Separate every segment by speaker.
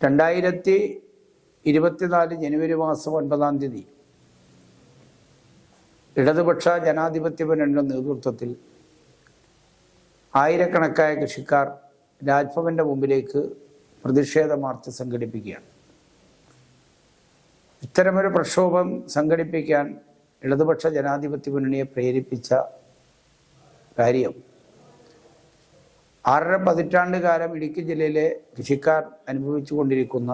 Speaker 1: 2024 ജനുവരി മാസം 9-ാം തീയതി ഇടതുപക്ഷ ജനാധിപത്യ മുന്നണിയുടെ നേതൃത്വത്തിൽ ആയിരക്കണക്കായ കൃഷിക്കാർ രാജ്ഭവന്റെ മുമ്പിലേക്ക് പ്രതിഷേധ മാർച്ച് സംഘടിപ്പിക്കുകയാണ്. ഇത്തരമൊരു പ്രക്ഷോഭം സംഘടിപ്പിക്കാൻ ഇടതുപക്ഷ ജനാധിപത്യ മുന്നണിയെ പ്രേരിപ്പിച്ച കാര്യം 6.5 പതിറ്റാണ്ട് കാലം ഇടുക്കി ജില്ലയിലെ കൃഷിക്കാർ അനുഭവിച്ചു കൊണ്ടിരിക്കുന്ന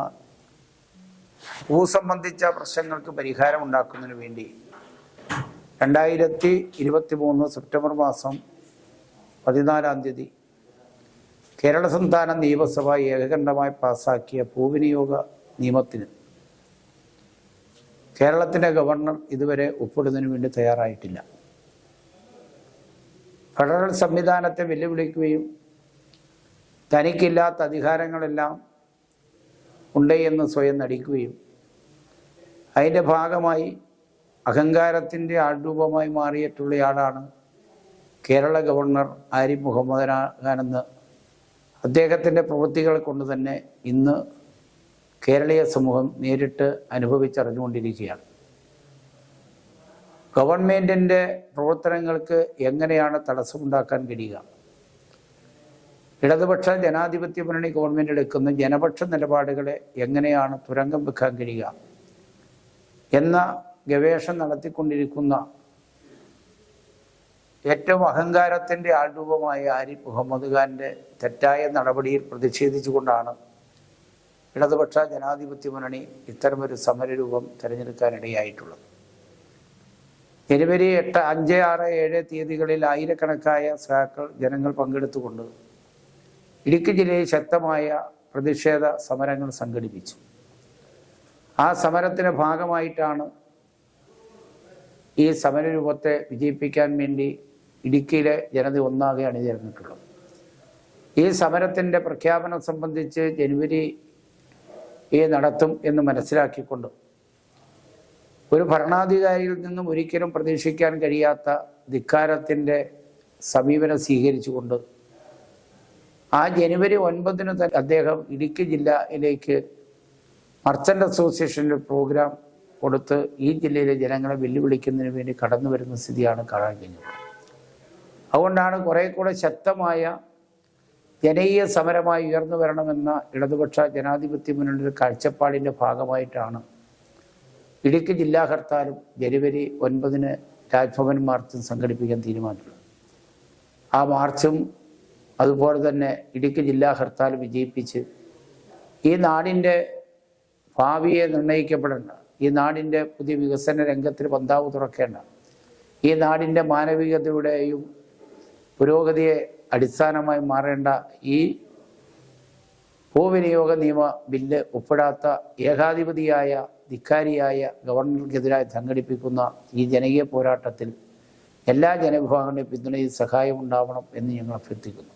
Speaker 1: ഭൂ സംബന്ധിച്ച പ്രശ്നങ്ങൾക്ക് പരിഹാരം ഉണ്ടാക്കുന്നതിന് വേണ്ടി 2023 സെപ്റ്റംബർ മാസം 14-ാം തീയതി കേരള സംസ്ഥാന നിയമസഭ ഏകകണ്ഠമായി പാസാക്കിയ ഭൂവിനിയോഗ നിയമത്തിന് കേരളത്തിൻ്റെ ഗവർണർ ഇതുവരെ ഒപ്പിടുന്നതിന് വേണ്ടി തയ്യാറായിട്ടില്ല. ഫെഡറൽ സംവിധാനത്തെ വെല്ലുവിളിക്കുകയും തനിക്കില്ലാത്ത അധികാരങ്ങളെല്ലാം ഉണ്ട് എന്ന് സ്വയം നടിക്കുകയും അതിൻ്റെ ഭാഗമായി അഹങ്കാരത്തിൻ്റെ ആൾരൂപമായി മാറിയിട്ടുള്ളയാളാണ് കേരള ഗവർണർ ആരിഫ് മുഹമ്മദ് ഖാനെന്ന് അദ്ദേഹത്തിൻ്റെ പ്രവൃത്തികൾ കൊണ്ട് തന്നെ ഇന്ന് കേരളീയ സമൂഹം നേരിട്ട് അനുഭവിച്ചറിഞ്ഞുകൊണ്ടിരിക്കുകയാണ്. ഗവൺമെൻറ്റിൻ്റെ പ്രവർത്തനങ്ങൾക്ക് എങ്ങനെയാണ് തടസ്സമുണ്ടാക്കാൻ കഴിയുക? ഇടതുപക്ഷ ജനാധിപത്യ മുന്നണി ഗവൺമെൻറ് എടുക്കുന്ന ജനപക്ഷ നിലപാടുകളെ എങ്ങനെയാണ് തുരങ്കം വെക്കാൻ കഴിയുക എന്ന ഗവേഷണം നടത്തിക്കൊണ്ടിരിക്കുന്ന ഏറ്റവും അഹങ്കാരത്തിൻ്റെ ആൾരൂപമായ ആരിഫ് മുഹമ്മദ് ഖാൻ്റെ തെറ്റായ നടപടിയിൽ പ്രതിഷേധിച്ചുകൊണ്ടാണ് ഇടതുപക്ഷ ജനാധിപത്യ മുന്നണി ഇത്തരമൊരു സമരരൂപം തിരഞ്ഞെടുക്കാനിടയായിട്ടുള്ളത്. ജനുവരി 8, 5, 6, 7 തീയതികളിൽ ആയിരക്കണക്കായ സഹാക്കൾ ജനങ്ങൾ പങ്കെടുത്തുകൊണ്ട് ഇടുക്കി ജില്ലയിൽ ശക്തമായ പ്രതിഷേധ സമരങ്ങൾ സംഘടിപ്പിച്ചു. ആ സമരത്തിൻ്റെ ഭാഗമായിട്ടാണ് ഈ സമരരൂപത്തെ വിജയിപ്പിക്കാൻ വേണ്ടി ഇടുക്കിയിലെ ജനത ഒന്നാകെ അണിചേർന്നിട്ടുള്ളത്. ഈ സമരത്തിൻ്റെ പ്രഖ്യാപനം സംബന്ധിച്ച് ജനുവരി നടത്തും എന്ന് മനസ്സിലാക്കിക്കൊണ്ട് ഒരു ഭരണാധികാരിയിൽ നിന്നും ഒരിക്കലും പ്രതീക്ഷിക്കാൻ കഴിയാത്ത ധിക്കാരത്തിൻ്റെ സമീപനം സ്വീകരിച്ചുകൊണ്ട് ആ ജനുവരി 9-ന് തന്നെ അദ്ദേഹം ഇടുക്കി ജില്ലയിലേക്ക് മർച്ചൻ്റ് അസോസിയേഷൻ്റെ പ്രോഗ്രാം കൊടുത്ത് ഈ ജില്ലയിലെ ജനങ്ങളെ വെല്ലുവിളിക്കുന്നതിന് വേണ്ടി കടന്നു വരുന്ന സ്ഥിതിയാണ് കാണാൻ കഴിഞ്ഞത്. അതുകൊണ്ടാണ് കുറേ കൂടെ ശക്തമായ ജനകീയ സമരമായി ഉയർന്നു വരണമെന്ന ഇടതുപക്ഷ ജനാധിപത്യ മുന്നണിയുടെ കാഴ്ചപ്പാടിൻ്റെ ഭാഗമായിട്ടാണ് ഇടുക്കി ജില്ലാ ഹർത്താലും ജനുവരി 9-ന് രാജ്ഭവൻ മാർച്ചും സംഘടിപ്പിക്കാൻ തീരുമാനിച്ചിട്ടുള്ളത്. ആ മാർച്ചും അതുപോലെ തന്നെ ഇടുക്കി ജില്ലാ ഹർത്താൽ വിജയിപ്പിച്ച് ഈ നാടിൻ്റെ ഭാവിയെ നിർണ്ണയിക്കപ്പെടേണ്ട, ഈ നാടിൻ്റെ പുതിയ വികസന രംഗത്തിന് പന്താവ് തുറക്കേണ്ട, ഈ നാടിൻ്റെ മാനവികതയുടെയും പുരോഗതിയെ അടിസ്ഥാനമായി മാറേണ്ട ഈ ഭൂവിനിയോഗ നിയമ ബില്ല് ഒപ്പിടാത്ത ഏകാധിപതിയായ ധിക്കാരിയായ ഗവർണർക്കെതിരായി സംഘടിപ്പിക്കുന്ന ഈ ജനകീയ പോരാട്ടത്തിൽ എല്ലാ ജനവിഭാഗങ്ങളുടെയും പിന്തുണയും സഹായം ഉണ്ടാവണം എന്ന് ഞങ്ങൾ അഭ്യർത്ഥിക്കുന്നു.